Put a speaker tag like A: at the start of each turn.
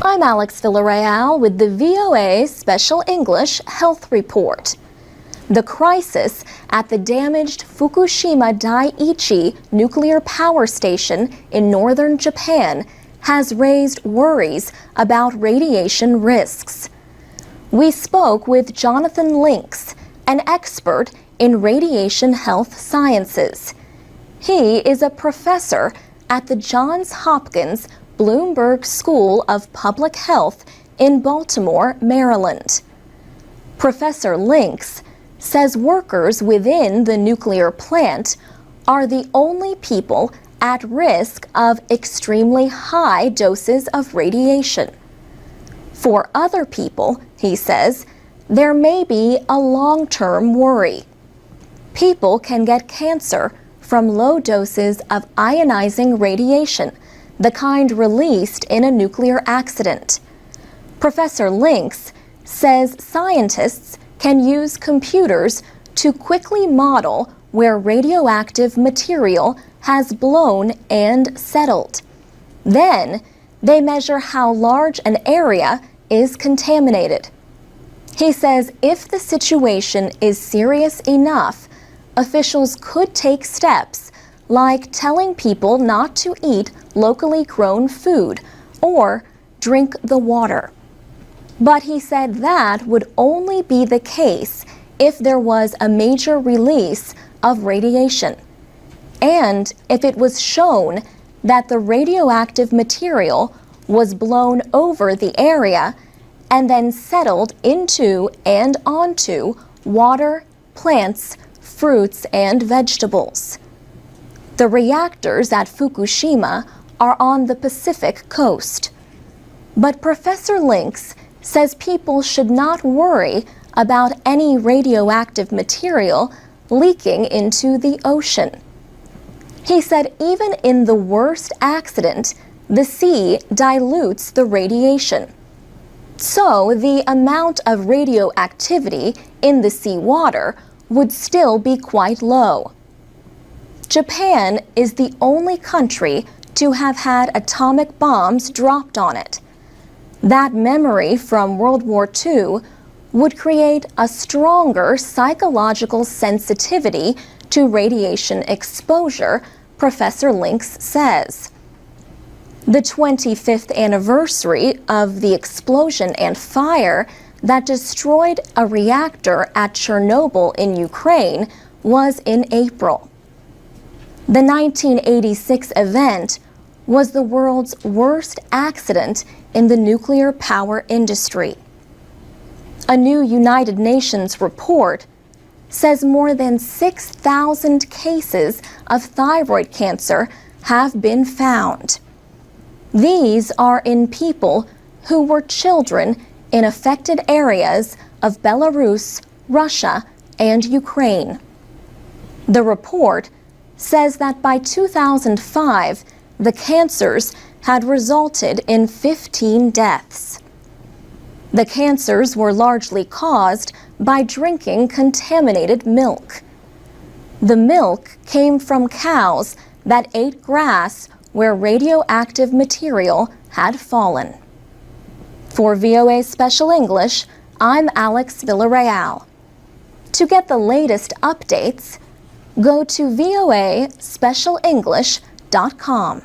A: I'm Alex Villarreal with the VOA Special English Health Report. The crisis at the damaged Fukushima Daiichi nuclear power station in northern Japan has raised worries about radiation risks. We spoke with Jonathan Links, an expert in radiation health sciences. He is a professor at the Johns Hopkins Bloomberg School of Public Health in Baltimore, Maryland. Professor Links says workers within the nuclear plant are the only people at risk of extremely high doses of radiation. For other people, he says, there may be a long-term worry. People can get cancer from low doses of ionizing radiation, the kind released in a nuclear accident. Professor Links says scientists can use computers to quickly model where radioactive material has blown and settled. Then, they measure how large an area is contaminated. He says if the situation is serious enough, officials could take steps like telling people not to eat locally grown food or drink the water. But he said that would only be the case if there was a major release of radiation, and if it was shown that the radioactive material was blown over the area and then settled into and onto water, plants, fruits, and vegetables. The reactors at Fukushima are on the Pacific coast. But Professor Links says people should not worry about any radioactive material leaking into the ocean. He said even in the worst accident, the sea dilutes the radiation. So the amount of radioactivity in the seawater would still be quite low. Japan is the only country to have had atomic bombs dropped on it. That memory from World War II would create a stronger psychological sensitivity to radiation exposure, Professor Links says. The 25th anniversary of the explosion and fire that destroyed a reactor at Chernobyl in Ukraine was in April. The 1986 event was the world's worst accident in the nuclear power industry. A new United Nations report says more than 6,000 cases of thyroid cancer have been found. These are in people who were children in affected areas of Belarus, Russia, and Ukraine. The report says that by 2005, the cancers had resulted in 15 deaths. The cancers were largely caused by drinking contaminated milk. The milk came from cows that ate grass where radioactive material had fallen. For VOA Special English, I'm Alex Villarreal. To get the latest updates, go to voaspecialenglish.com.